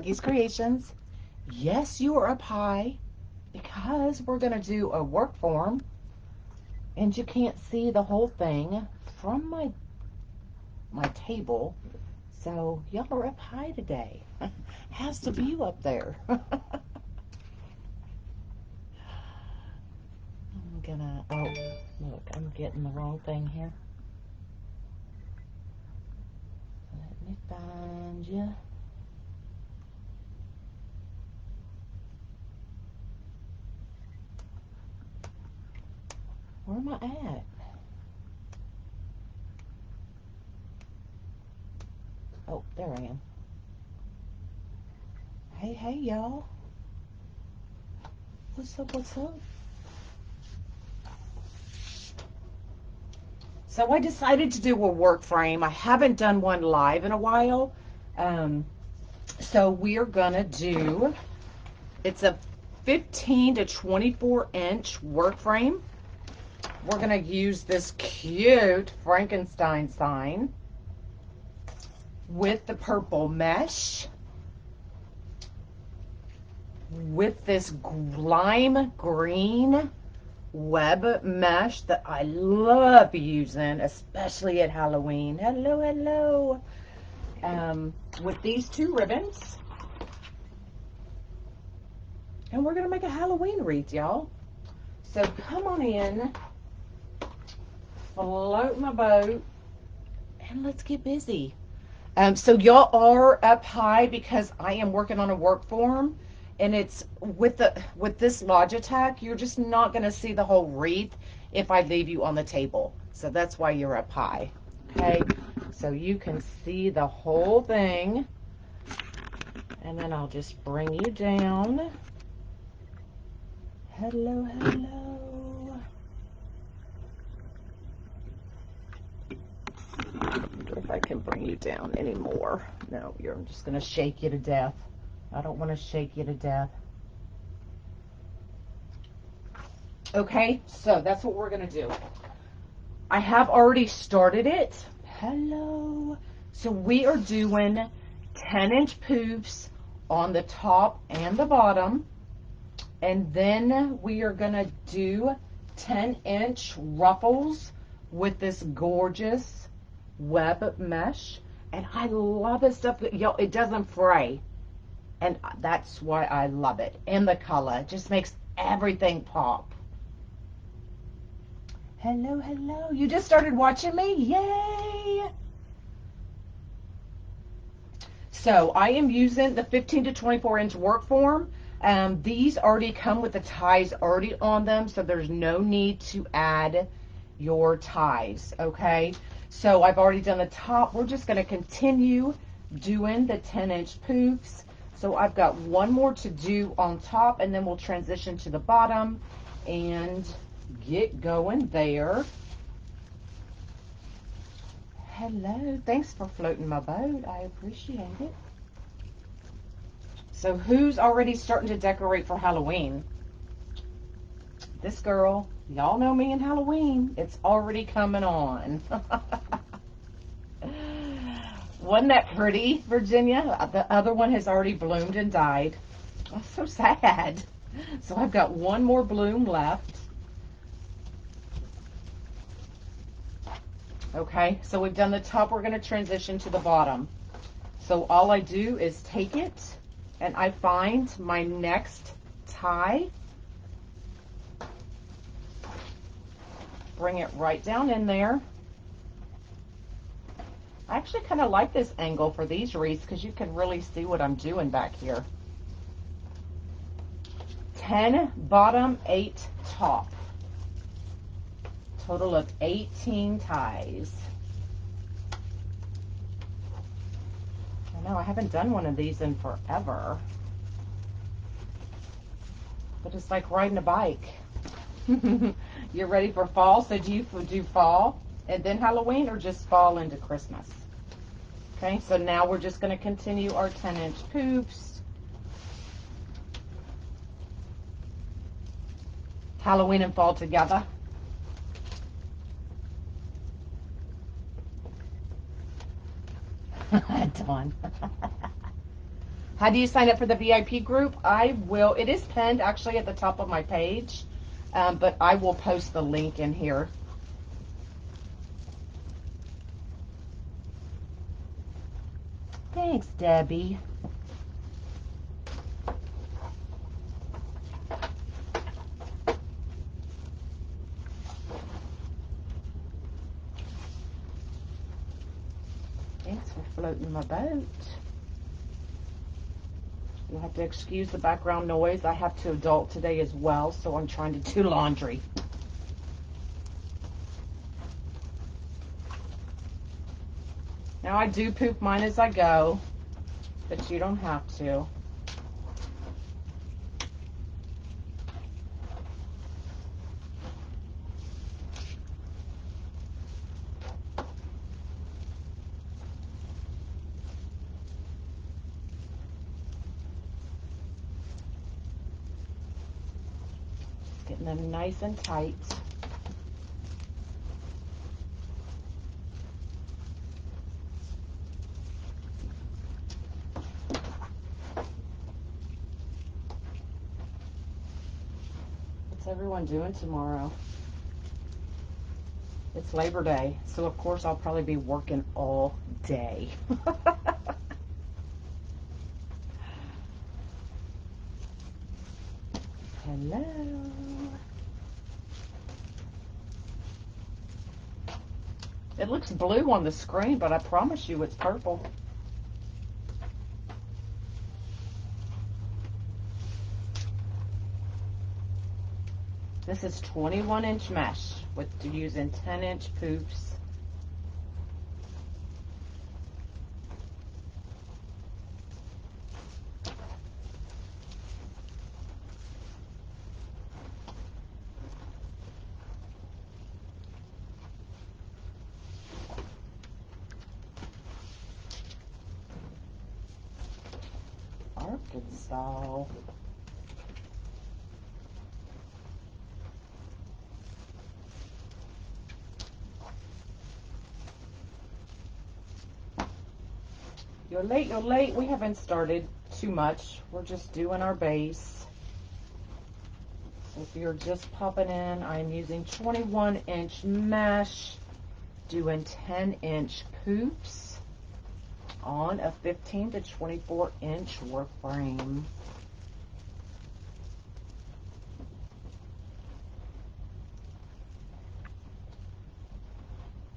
Peggy's Creations. Yes, you are up high because we're going to do a work form and you can't see the whole thing from my table. So y'all are up high today. How's the view up there? I'm gonna, oh, look, I'm getting the wrong thing here. Let me find you. Where am I at? Oh, there I am. Hey, hey, y'all. What's up, what's up? So I decided to do a work frame. I haven't done one live in a while. So we are gonna do, it's a 15 to 24 inch work frame. We're gonna use this cute Frankenstein sign with the purple mesh, with this lime green web mesh that I love using, especially at Halloween. Hello, hello. With these two ribbons. And we're going to make a Halloween wreath, y'all. So come on in, float my boat, and let's get busy. So y'all are up high because I am working on a work form, and it's with this Logitech, you're just not going to see the whole wreath if I leave you on the table. So that's why you're up high. Okay, so you can see the whole thing, and then I'll just bring you down. Hello, hello. If I can bring you down anymore. No, I'm just going to shake you to death. I don't want to shake you to death. Okay, so that's what we're going to do. I have already started it. Hello. So we are doing 10-inch poofs on the top and the bottom. And then we are going to do 10-inch ruffles with this gorgeous web mesh. And I love this stuff. Y'all, it doesn't fray. And that's why I love it. And the color. It just makes everything pop. Hello, hello. You just started watching me? Yay! So I am using the 15 to 24 inch work form. These already come with the ties already on them, so there's no need to add your ties, okay? So I've already done the top. We're just going to continue doing the 10-inch poofs. So I've got one more to do on top, and then we'll transition to the bottom and get going there. Hello, thanks for floating my boat. I appreciate it. So who's already starting to decorate for Halloween? This girl. Y'all know me in Halloween. It's already coming on. Wasn't that pretty, Virginia? The other one has already bloomed and died. That's so sad. So I've got one more bloom left. Okay, so we've done the top. We're going to transition to the bottom. So all I do is take it and I find my next tie. Bring it right down in there. I actually kind of like this angle for these wreaths because you can really see what I'm doing back here. 10 bottom, 8 top. Total of 18 ties. I know I haven't done one of these in forever. But it's like riding a bike. You're ready for fall? So do you do fall and then Halloween, or just fall into Christmas? Okay, so now we're just going to continue our 10-inch poofs. Halloween and fall together. Dawn. How do you sign up for the VIP group? I will. It is pinned actually at the top of my page, but I will post the link in here. Thanks, Debbie. Thanks for floating my boat. You'll have to excuse the background noise. I have to adult today as well, so I'm trying to do laundry. Now I do poop mine as I go, but you don't have to. Getting them nice and tight. What's everyone doing tomorrow? It's Labor Day, so of course I'll probably be working all day. Hello. It looks blue on the screen, but I promise you it's purple. This is 21-inch mesh with using 10-inch poops. Arkansas. You're late, you're late. We haven't started too much. We're just doing our base. So if you're just popping in, I'm using 21-inch mesh, doing 10-inch poops on a 15 to 24-inch work frame.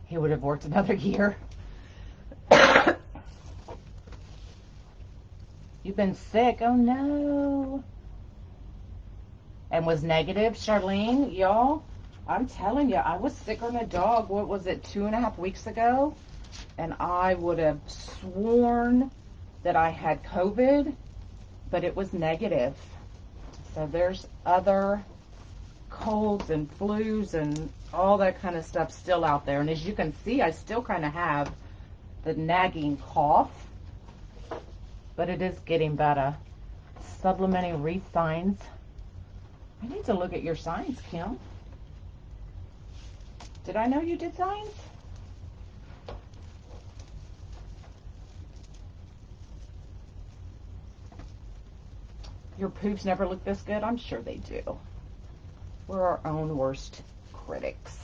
He would have worked another year. You've been sick. Oh no. And was negative, Charlene, y'all. I'm telling you, I was sicker than a dog. What was it, 2.5 weeks ago? And I would have sworn that I had COVID, but it was negative. So there's other colds and flus and all that kind of stuff still out there. And as you can see, I still kind of have the nagging cough, but it is getting better. Supplementing wreath signs. I need to look at your signs, Kim. Did I know you did signs? Your poops never look this good? I'm sure they do. We're our own worst critics.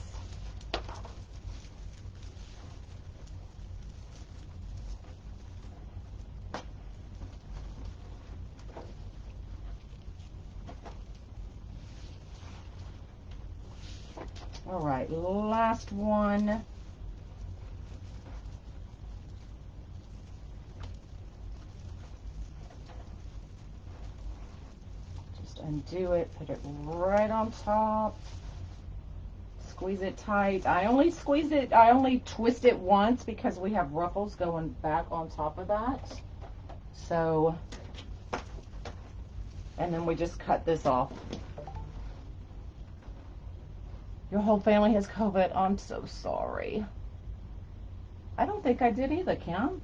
All right, last one. Just undo it, put it right on top. Squeeze it tight. I only twist it once because we have ruffles going back on top of that. So, and then we just cut this off. Your whole family has COVID. I'm so sorry. I don't think I did either, Kim.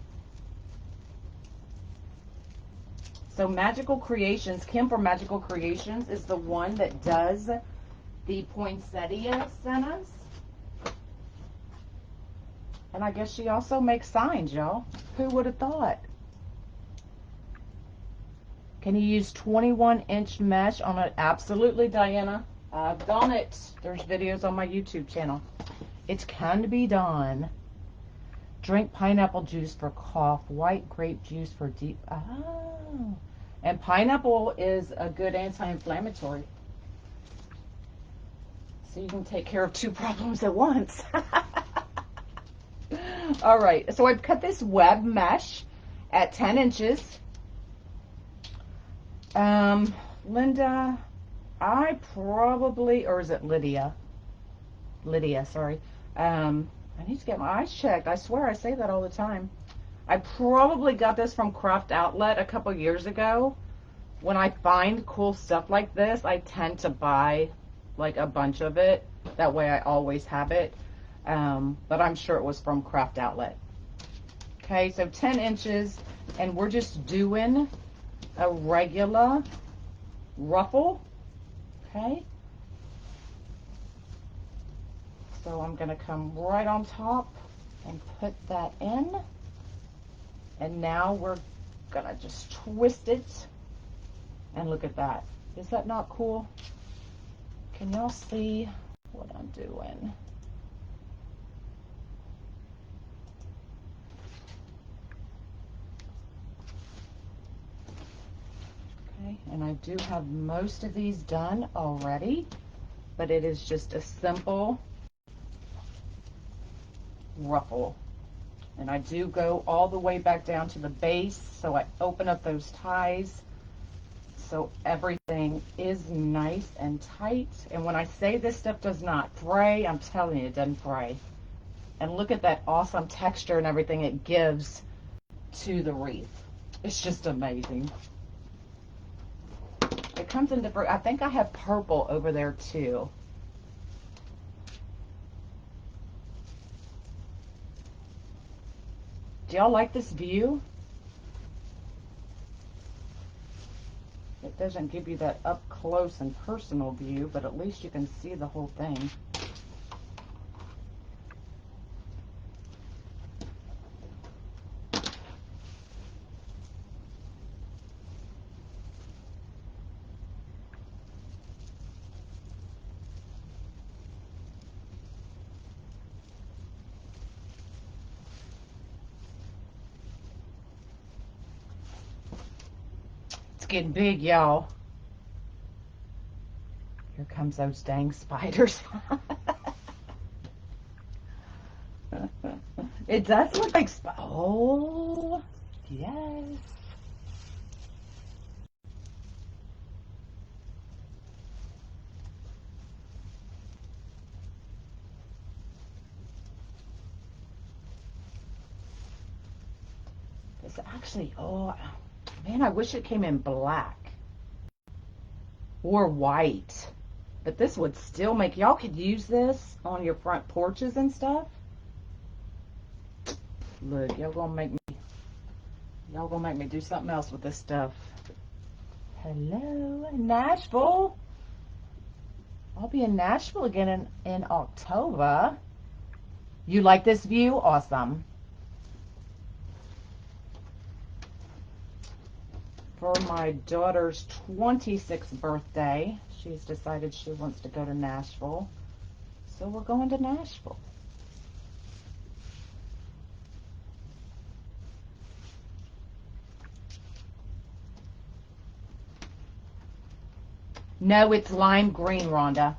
So Magical Creations, Kim from Magical Creations is the one that does the poinsettia centers. And I guess she also makes signs, y'all. Who would have thought? Can you use 21-inch mesh on it? Absolutely, Diana. I've done it. There's videos on my YouTube channel. It can be done. Drink pineapple juice for cough. White grape juice for deep. Oh. And pineapple is a good anti-inflammatory. So you can take care of two problems at once. All right. So I've cut this web mesh at 10 inches. Linda, I probably, or is it Lydia? Lydia, sorry. I need to get my eyes checked. I swear I say that all the time. I probably got this from Craft Outlet a couple years ago. When I find cool stuff like this, I tend to buy like a bunch of it. That way I always have it. But I'm sure it was from Craft Outlet. Okay, so 10 inches, and we're just doing a regular ruffle. Okay. So I'm going to come right on top and put that in. And now we're going to just twist it. And look at that. Is that not cool? Can y'all see what I'm doing? Okay, and I do have most of these done already, but it is just a simple ruffle. And I do go all the way back down to the base, so I open up those ties so everything is nice and tight. And when I say this stuff does not fray, I'm telling you, it doesn't fray. And look at that awesome texture and everything it gives to the wreath. It's just amazing. It comes in different, I think I have purple over there too. Do y'all like this view? It doesn't give you that up close and personal view, but at least you can see the whole thing. It's getting big, y'all. Here comes those dang spiders. It does look like oh, yes. It's actually, oh, man, I wish it came in black or white. But this would still make, y'all could use this on your front porches and stuff. Look, y'all gonna make me do something else with this stuff. Hello, Nashville. I'll be in Nashville again in October. You like this view? Awesome. For my daughter's 26th birthday, she's decided she wants to go to Nashville. So we're going to Nashville. No, it's lime green, Rhonda.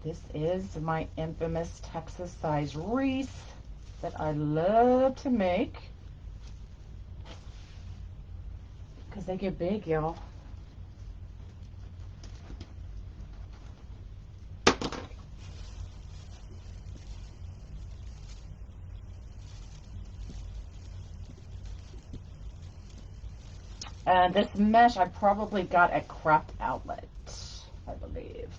This is my infamous Texas size wreath that I love to make because they get big, y'all. And this mesh I probably got at Craft Outlet, I believe.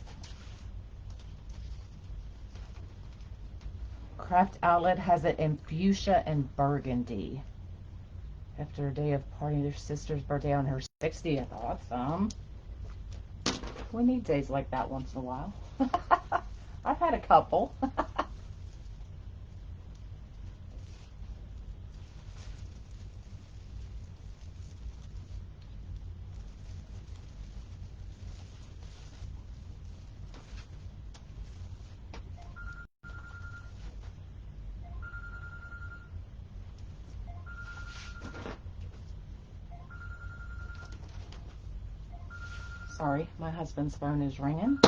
Craft Outlet has it in fuchsia and burgundy. After a day of partying, their sister's birthday on her 60th. Awesome. We need days like that once in a while. got a couple. Sorry, my husband's phone is ringing.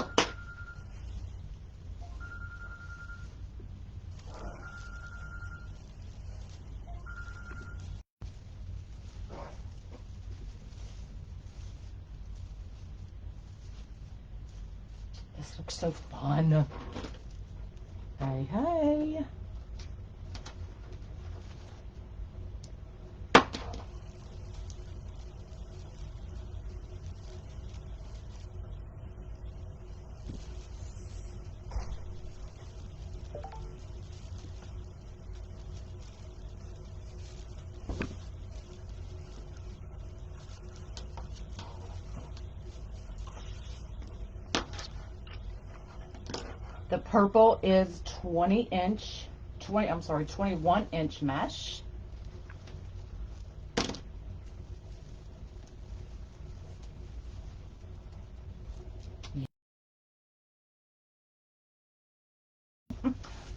This looks so fun. Hey, hey. The purple is 21 inch mesh.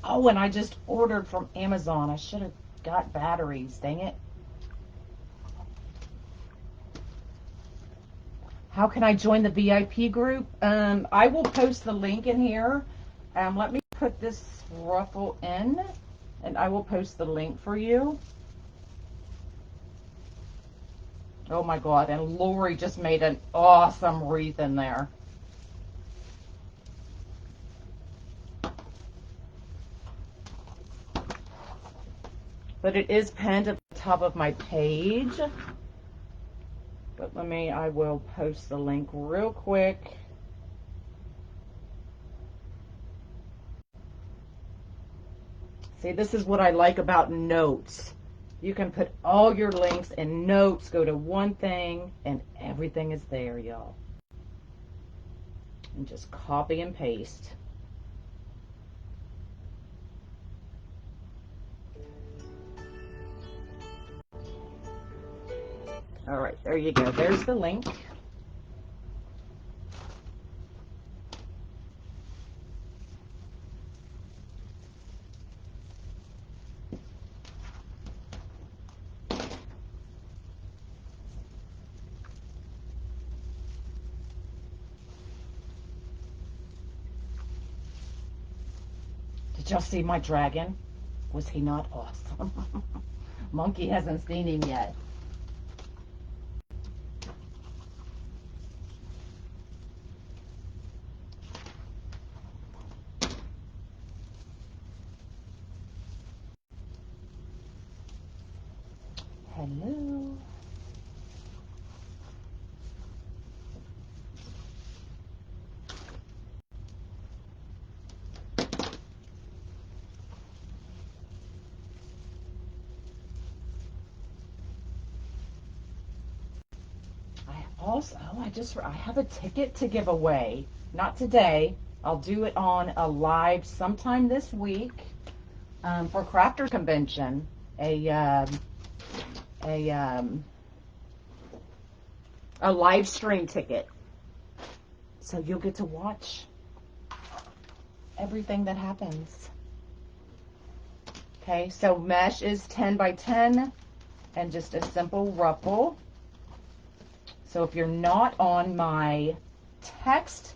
Oh, and I just ordered from Amazon. I should have got batteries, dang it. How can I join the VIP group? I will post the link in here. Let me put this ruffle in, and I will post the link for you. Oh my God, and Lori just made an awesome wreath in there. But it is pinned at the top of my page. But I will post the link real quick. See, this is what I like about notes. You can put all your links and notes, go to one thing, and everything is there, y'all. And just copy and paste. All right, there you go. There's the link. Did y'all see my dragon? Was he not awesome? Monkey hasn't seen him yet. Hello. I have a ticket to give away. Not today. I'll do it on a live sometime this week for Crafters Convention. A live stream ticket. So you'll get to watch everything that happens. Okay, so mesh is 10 by 10 and just a simple ruffle. So if you're not on my text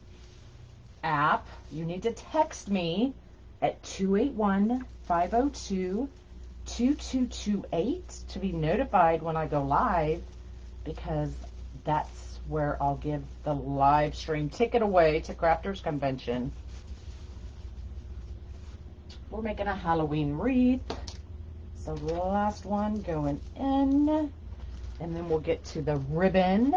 app, you need to text me at 281-502-2228 to be notified when I go live, because that's where I'll give the live stream ticket away to Crafters Convention. We're making a Halloween wreath. So the last one going in. And then we'll get to the ribbon.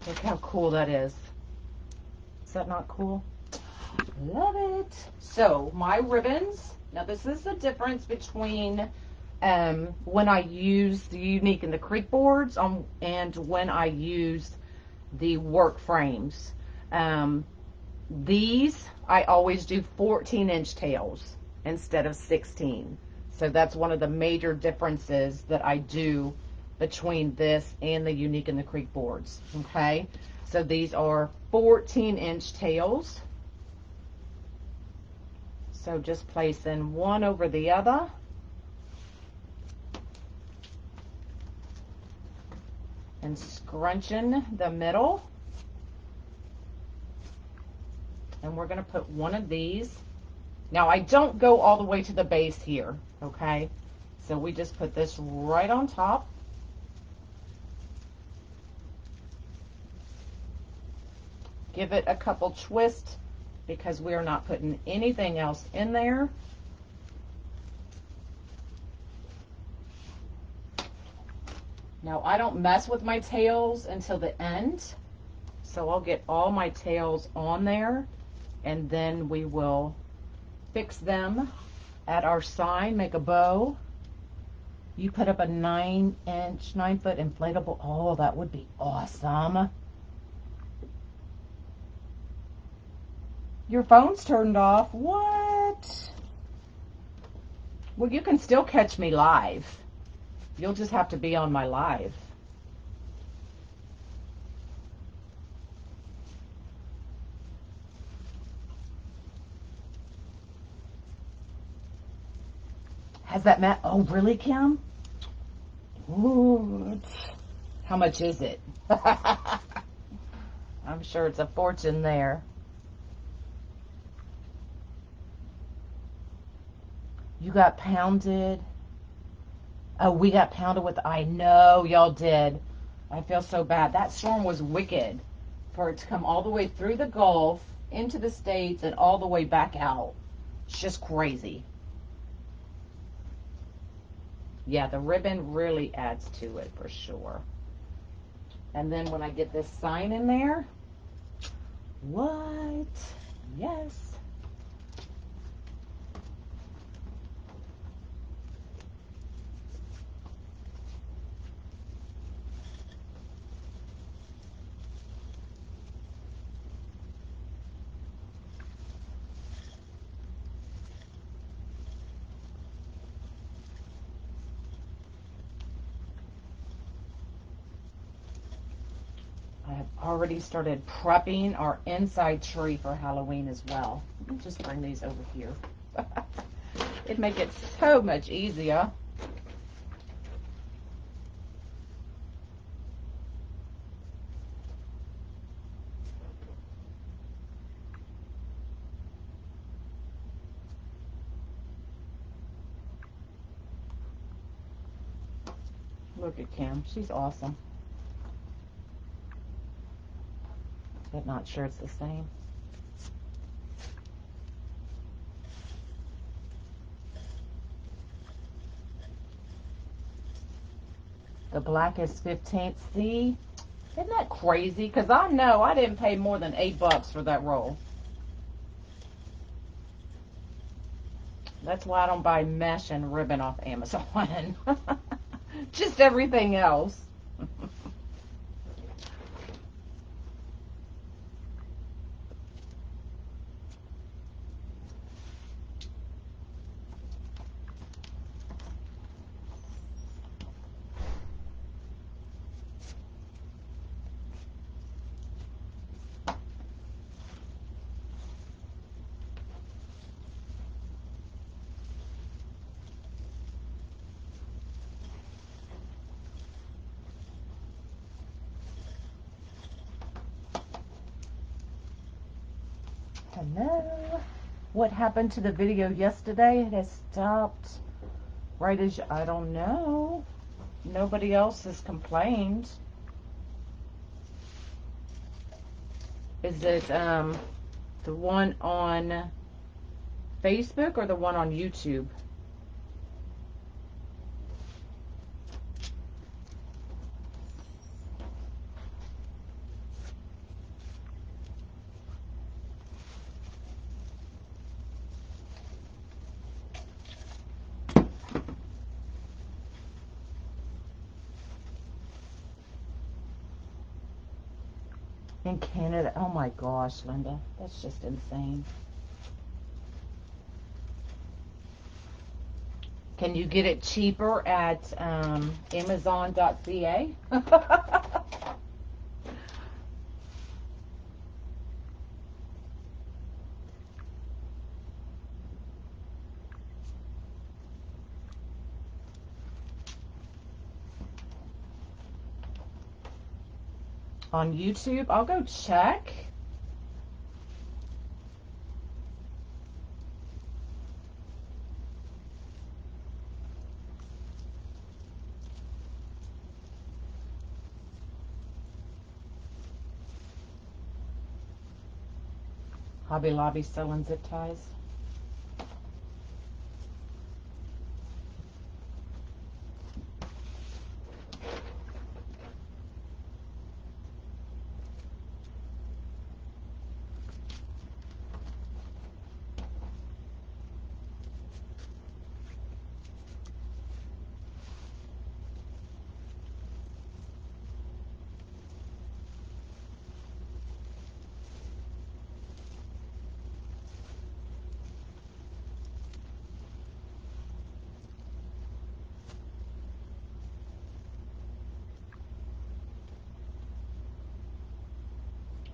Look how cool that is. Is that not cool? Love it. So my ribbons. Now this is the difference between when I use the Unique and the Creek boards and when I use the work frames. These, I always do 14-inch tails instead of 16. So that's one of the major differences that I do between this and the Unique and the Creek boards. Okay, so these are 14-inch tails. So just placing one over the other. And scrunching the middle. And we're going to put one of these. Now, I don't go all the way to the base here, okay? So we just put this right on top. Give it a couple twists because we're not putting anything else in there. Now, I don't mess with my tails until the end. So I'll get all my tails on there, and then we will fix them at our sign, make a bow. You put up a 9-foot inflatable. Oh, that would be awesome. Your phone's turned off. What? Well, you can still catch me live. You'll just have to be on my live. Has that met? Oh, really, Kim? Ooh, how much is it? I'm sure it's a fortune there. You got pounded. Oh, we got pounded with, I know y'all did. I feel so bad. That storm was wicked for it to come all the way through the Gulf, into the States, and all the way back out. It's just crazy. Yeah, the ribbon really adds to it for sure. And then when I get this sign in there, what? Yes. I have already started prepping our inside tree for Halloween as well. Let me just bring these over here. It'd make it so much easier. Look at Kim. She's awesome. But not sure it's the same. The black is 15th. See? Isn't that crazy? Because I know I didn't pay more than $8 for that roll. That's why I don't buy mesh and ribbon off Amazon. Just everything else. Hello. What happened to the video yesterday? It has stopped right as I don't know. Nobody else has complained. Is it the one on Facebook or the one on YouTube? In Canada. Oh my gosh, Linda. That's just insane. Can you get it cheaper at Amazon.ca? On YouTube? I'll go check. Hobby Lobby selling zip ties.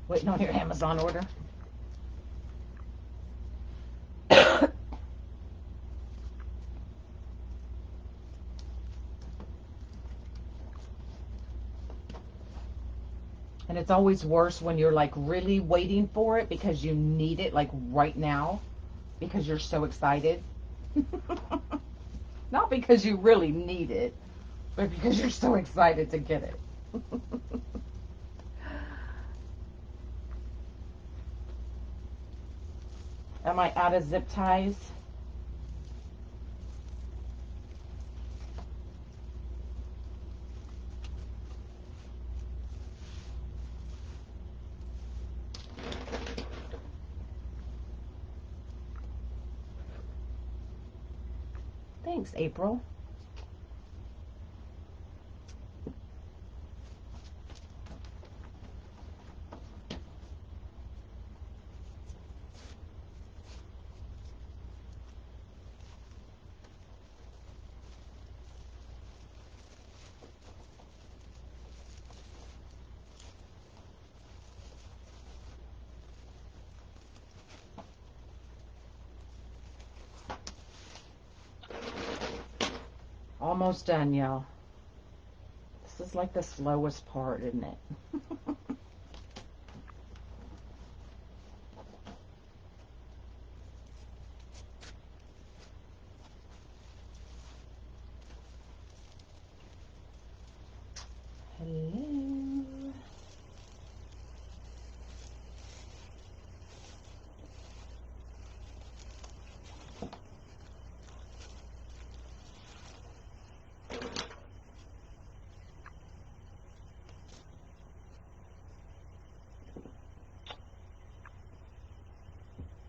Waiting on your Amazon order. And it's always worse when you're like really waiting for it because you need it like right now because you're so excited. Not because you really need it, but because you're so excited to get it. Am I out of zip ties? Thanks, April. Almost done, y'all. This is like the slowest part, isn't it? Hello.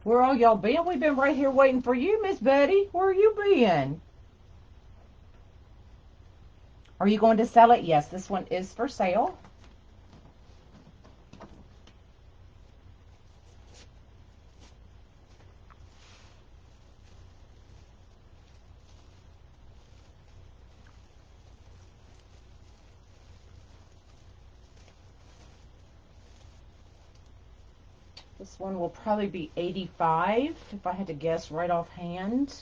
Where all y'all been? We've been right here waiting for you, Miss Betty. Where you been? Are you going to sell it? Yes, this one is for sale. This one will probably be 85 if I had to guess right offhand.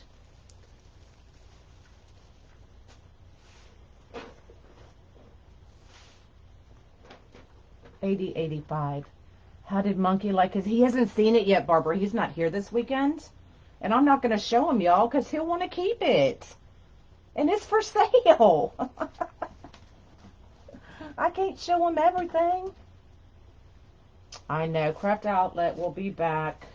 80, 85. How did Monkey like it? He hasn't seen it yet, Barbara. He's not here this weekend. And I'm not going to show him, y'all, because he'll want to keep it. And it's for sale. I can't show him everything. I know. Craft Outlet will be back.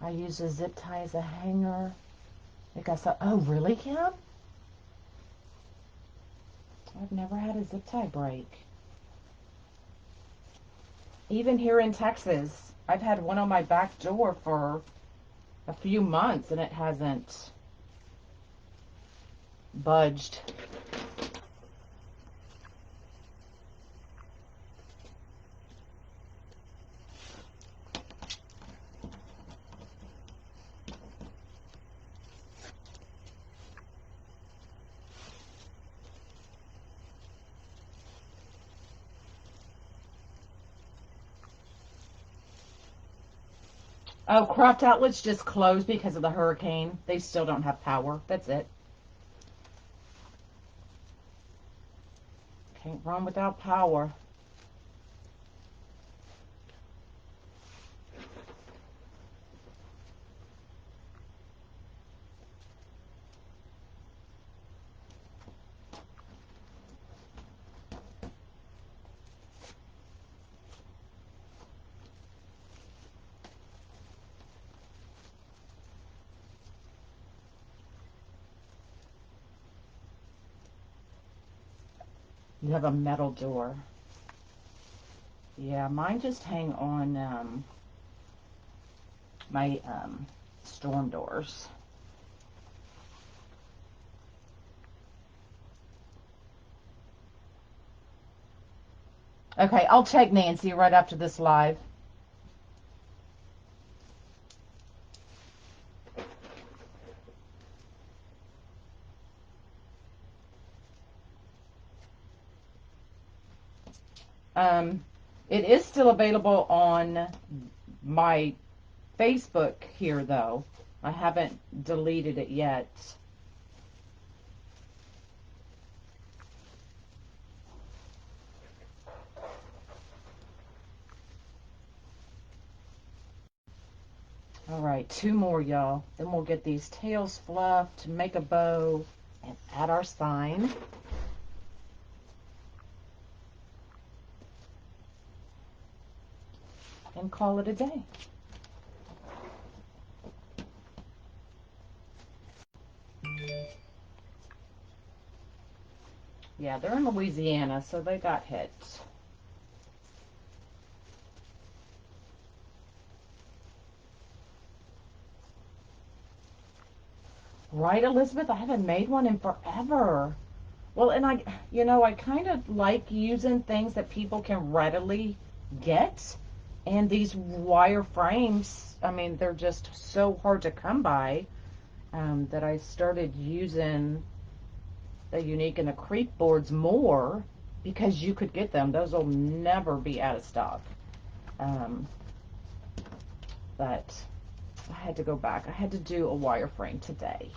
I use a zip tie as a hanger. I guess oh, really, Kim? I've never had a zip tie break. Even here in Texas, I've had one on my back door for a few months and it hasn't budged. Oh, Cropped Outlets just closed because of the hurricane. They still don't have power. That's it. Can't run without power. You have a metal door. Yeah, mine just hang on my storm doors. Okay, I'll check Nancy right after this live. It is still available on my Facebook here, though. I haven't deleted it yet. All right, 2 more, y'all. Then we'll get these tails fluffed, make a bow, and add our sign. And call it a day. Yeah, they're in Louisiana, so they got hit. Right, Elizabeth? I haven't made one in forever. Well, and I kind of like using things that people can readily get. And these wire frames, I mean, they're just so hard to come by that I started using the Unique and the Creep boards more because you could get them. Those will never be out of stock. But I had to go back. I had to do a wireframe today.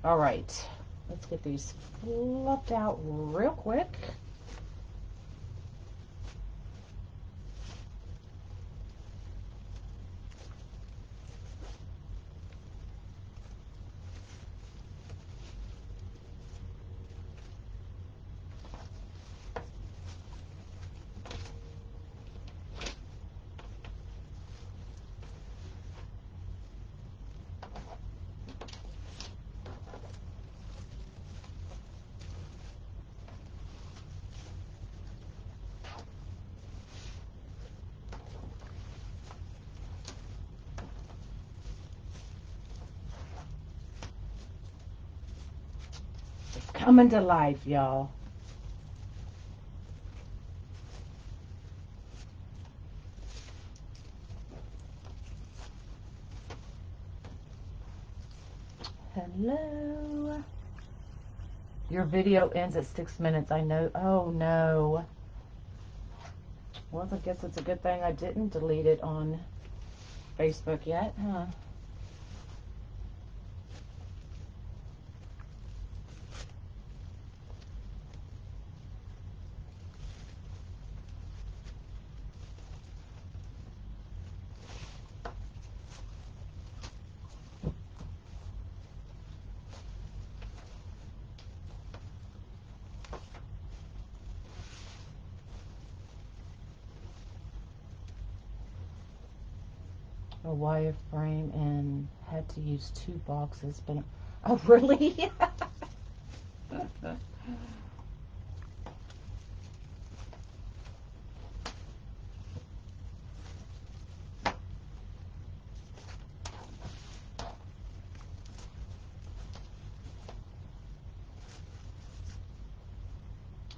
All right, let's get these fluffed out real quick. Coming to life, y'all. Hello. Your video ends at 6 minutes. I know. Oh, no. Well, I guess it's a good thing I didn't delete it on Facebook yet, huh? a wireframe and had to use 2 boxes, but oh really?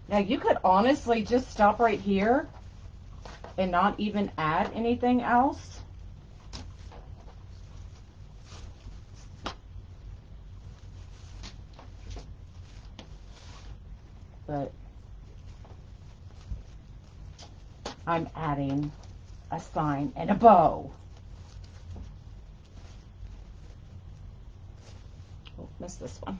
Now you could honestly just stop right here and not even add anything else. But I'm adding a sign and a bow. Oh, missed this one.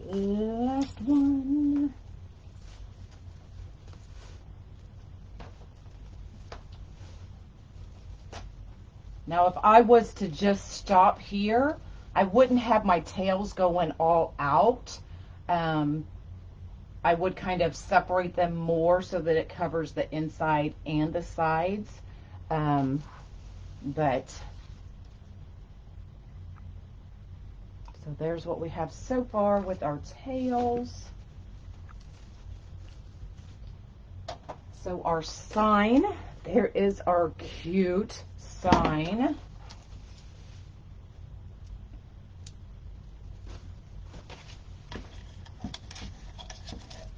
Last one. Now, if I was to just stop here, I wouldn't have my tails going all out. I would kind of separate them more so that it covers the inside and the sides. But so there's what we have so far with our tails. So our sign, there is our cute sign.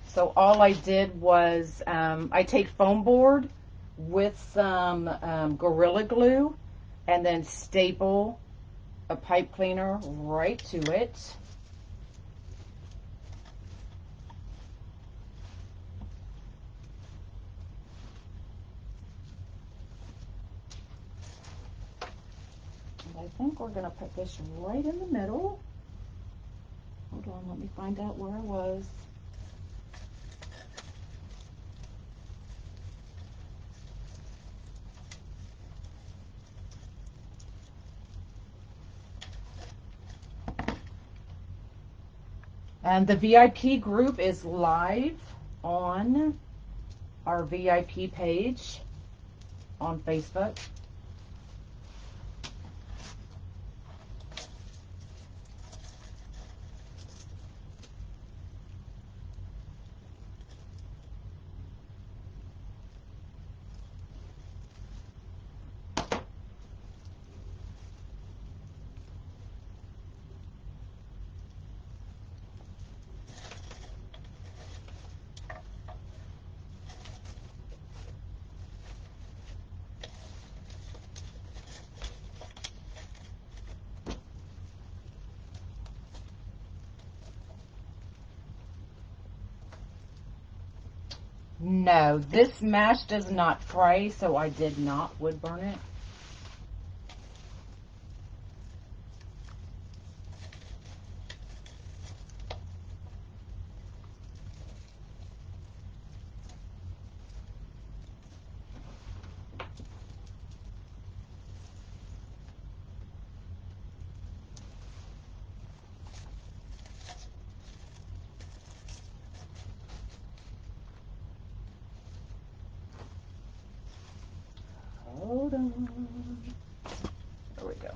So all I did was I take foam board with some Gorilla Glue and then staple a pipe cleaner right to it. And I think we're going to put this right in the middle. Hold on, let me find out where I was. And the VIP group is live on our VIP page on Facebook. No, this mash does not fray, so I did not wood burn it. Hold on. There we go.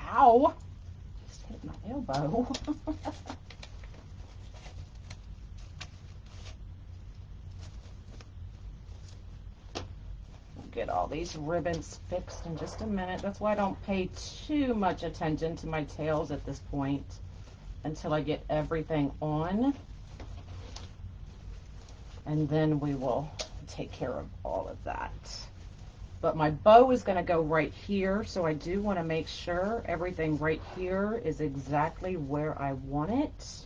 Ow! Just hit my elbow. We'll get all these ribbons fixed in just a minute. That's why I don't pay too much attention to my tails at this point. until I get everything on. And then we will take care of all of that. But my bow is going to go right here, so I do want to make sure everything right here is exactly where I want it.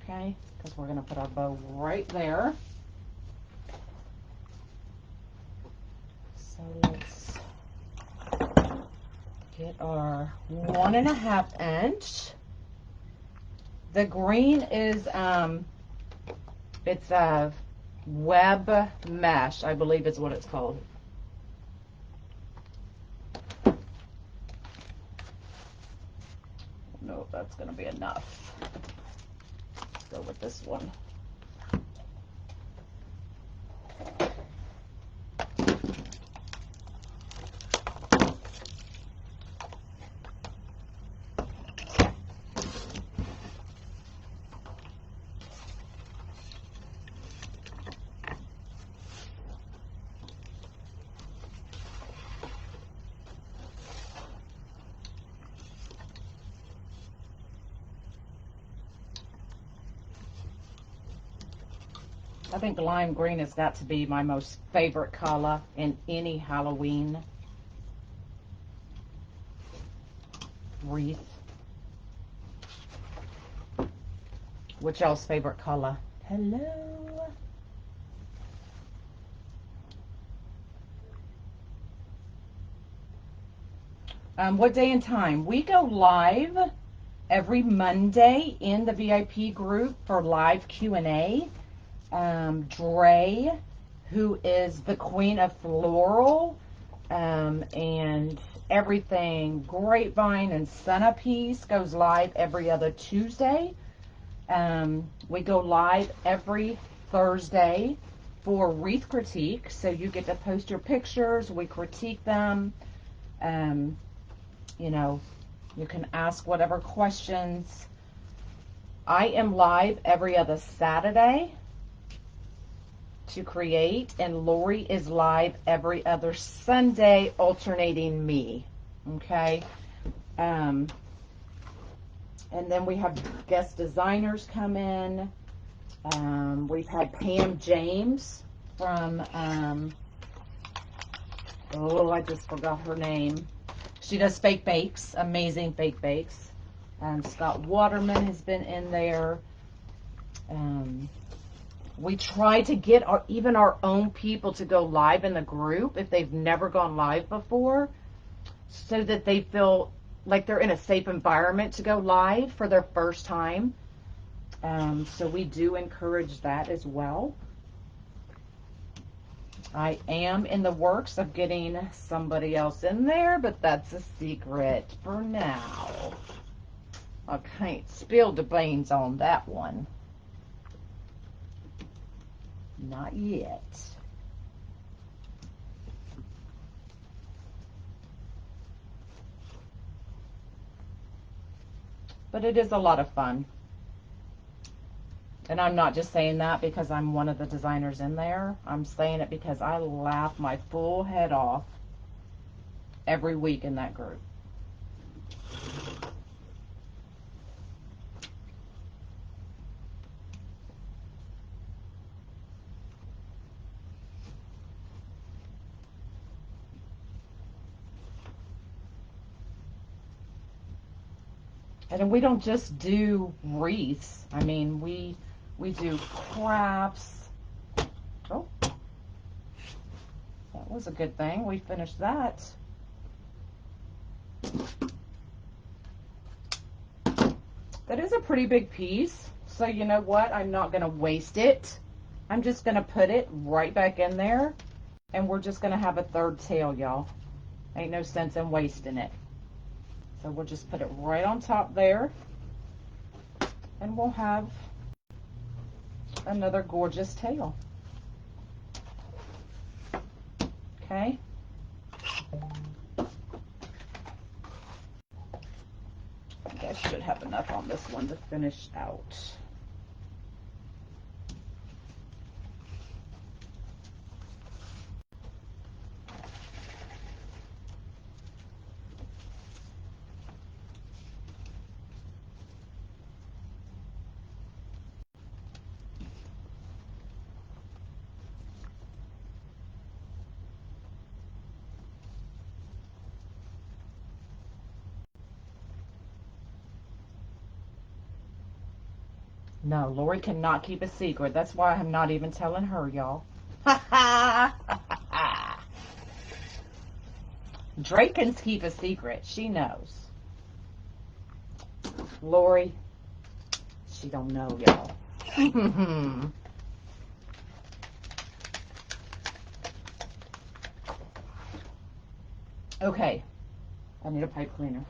Okay, because we're going to put our bow right there. So let's get our 1.5 inch. The green is, it's a web mesh, I believe is what it's called. No, that's going to be enough. Let's go with this one. I think lime green has got to be my most favorite color in any Halloween wreath. What's y'all's favorite color? Hello? What day and time? We go live every Monday in the VIP group for live Q&A. Dre, who is the queen of floral, and everything grapevine and centerpiece goes live every other Tuesday. We go live every Thursday for wreath critique, so you get to post your pictures, we critique them. You know, you can ask whatever questions. I am live every other Saturday to create, and Lori is live every other Sunday, alternating me. Okay. And then we have guest designers come in. We've had Pam James from, oh, I just forgot her name. She does fake bakes, amazing fake bakes. Scott Waterman has been in there. We try to get even our own people to go live in the group if they've never gone live before, so that they feel like they're in a safe environment to go live for their first time. So we do encourage that as well. I am in the works of getting somebody else in there, but that's a secret for now. I can't spill the beans on that one. Not yet. But it is a lot of fun. And I'm not just saying that because I'm one of the designers in there. I'm saying it because I laugh my full head off every week in that group. And we don't just do wreaths. I mean, we do crafts. Oh, that was a good thing. We finished that. That is a pretty big piece. So you know what? I'm not going to waste it. I'm just going to put it right back in there. And we're just going to have a third tail, y'all. Ain't no sense in wasting it. So we'll just put it right on top there. And we'll have another gorgeous tail. Okay. I think I should have enough on this one to finish out. No, Lori cannot keep a secret. That's why I'm not even telling her, y'all. Drake can keep a secret. She knows. Lori, she don't know, y'all. Okay, I need a pipe cleaner.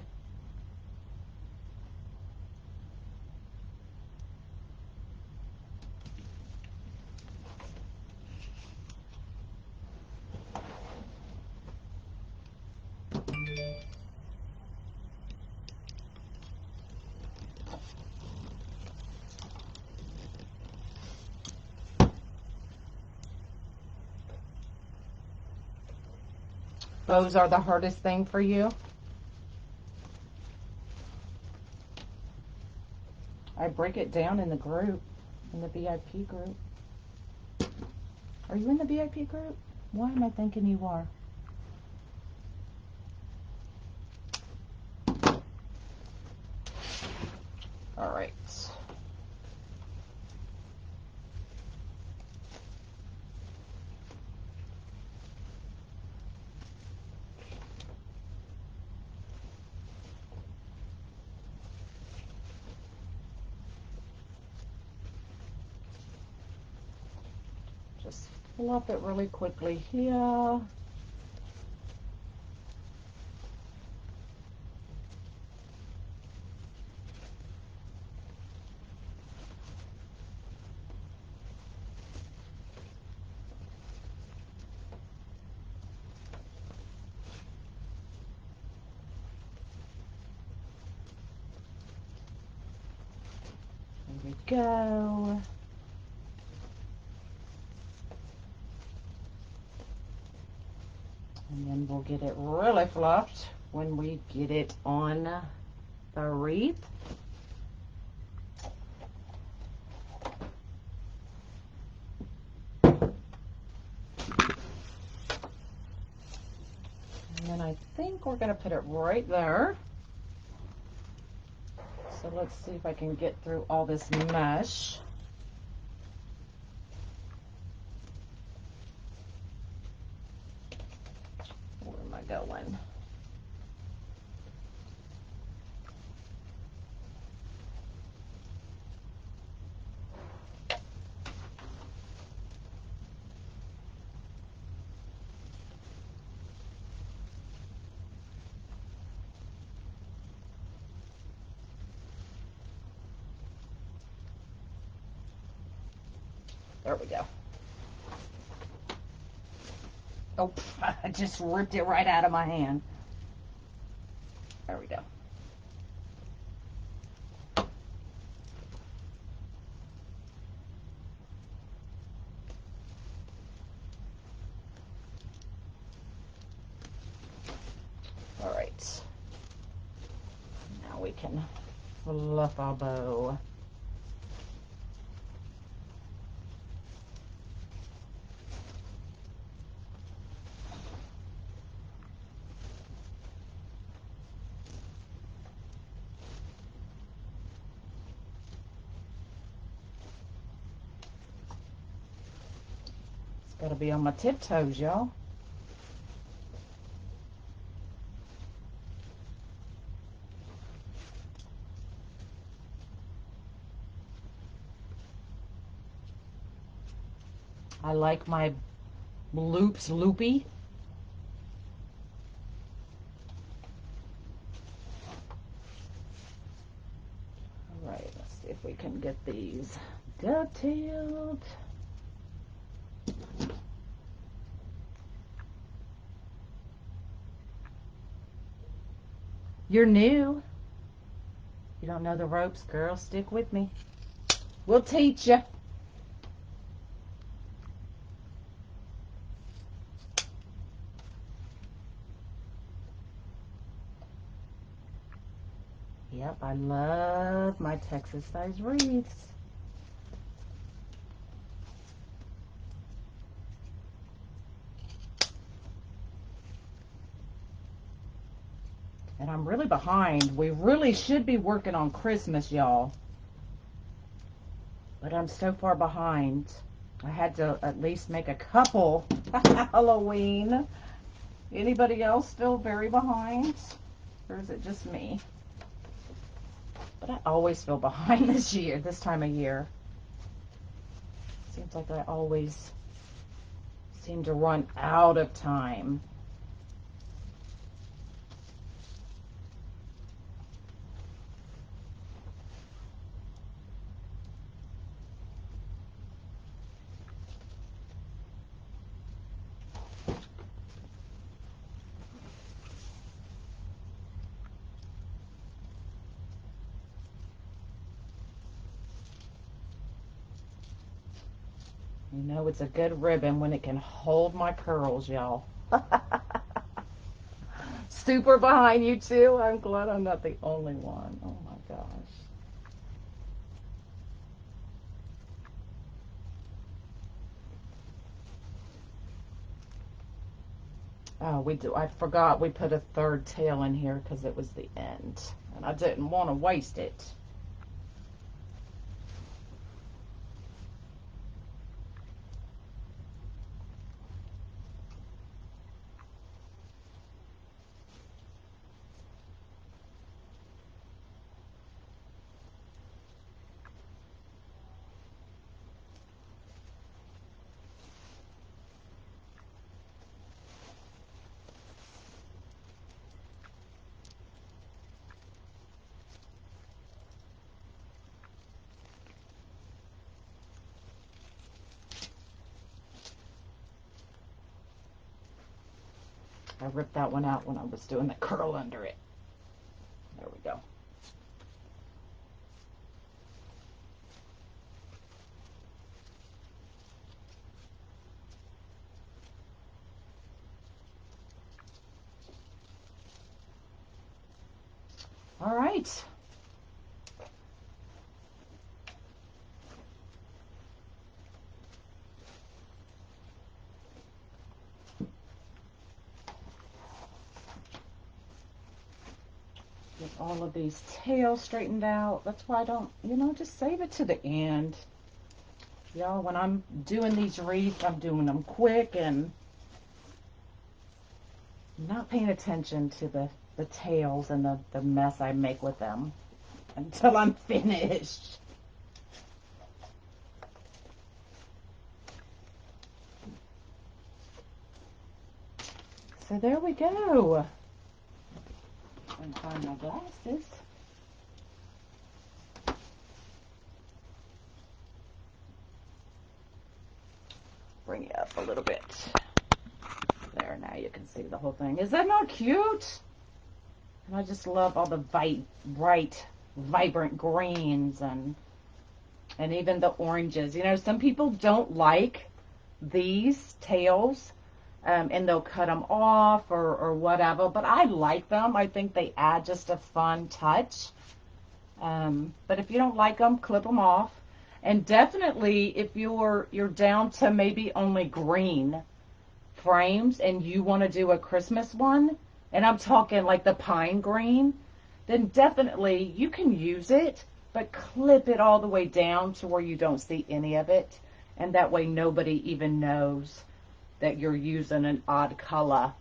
Bows are the hardest thing for you? I break it down in the group, in the VIP group. Are you in the VIP group? Why am I thinking you are? All right. Just fluff it really quickly here. There we go. And then we'll get it really fluffed when we get it on the wreath. And then I think we're going to put it right there. So let's see if I can get through all this mesh. Where am I going? There we go. Oh, I just ripped it right out of my hand. There we go. All right. Now we can fluff our bow. Gotta be on my tiptoes, y'all. I like my loops loopy. All right, let's see if we can get these dovetailed. You're new. You don't know the ropes, girl. Stick with me. We'll teach you. Yep, I love my Texas size wreaths. And I'm really behind. We really should be working on Christmas, y'all. but I'm so far behind. I had to at least make a couple Halloween. Anybody else still very behind? Or is it just me? But I always feel behind this time of year. Seems like I always seem to run out of time. You know, it's a good ribbon when it can hold my curls, y'all. Super behind you too. I'm glad I'm not the only one. Oh my gosh. Oh, I forgot we put a third tail in here because it was the end. And I didn't want to waste it. I ripped that one out when I was doing the curl under it. There we go. All right. Get all of these tails straightened out. That's why I don't, just save it to the end. Y'all, when I'm doing these wreaths, I'm doing them quick and not paying attention to the tails and the mess I make with them until I'm finished. So there we go. And find my glasses. Bring it up a little bit. There, now you can see the whole thing. Is that not cute? And I just love all the bright, vibrant greens and even the oranges. Some people don't like these tails, and they'll cut them off or whatever, but I like them. I think they add just a fun touch. But if you don't like them, clip them off. And definitely, if you're down to maybe only green frames and you want to do a Christmas one, and I'm talking like the pine green, then definitely you can use it, but clip it all the way down to where you don't see any of it. And that way nobody even knows that you're using an odd color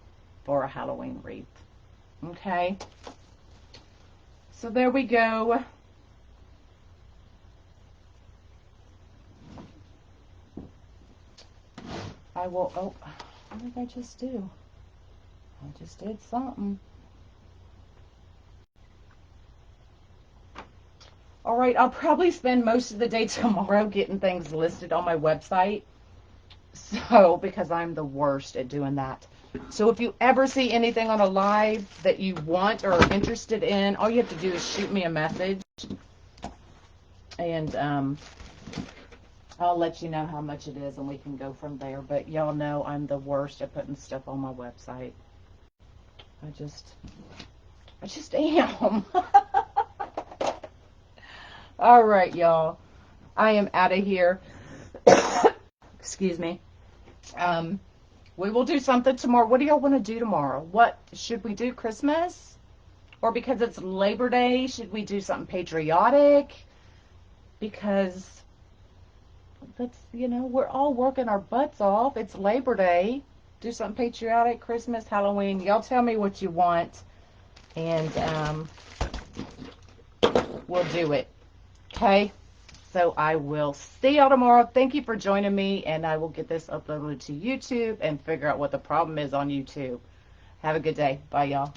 for a Halloween wreath. Okay? So there we go. I will, oh, what did I just do? I just did something. All right, I'll probably spend most of the day tomorrow getting things listed on my website. So, because I'm the worst at doing that. So if you ever see anything on a live that you want or are interested in, all you have to do is shoot me a message. And I'll let you know how much it is and we can go from there. But y'all know I'm the worst at putting stuff on my website. I just am. All right, y'all. I am out of here. Excuse me. We will do something tomorrow. What do y'all want to do tomorrow? What should we do? Christmas? Or because it's Labor Day, should we do something patriotic? Because let's, you know, we're all working our butts off. It's Labor Day. Do something patriotic, Christmas, Halloween. Y'all tell me what you want, and we'll do it. Okay? So I will see y'all tomorrow. Thank you for joining me, and I will get this uploaded to YouTube and figure out what the problem is on YouTube. Have a good day. Bye, y'all.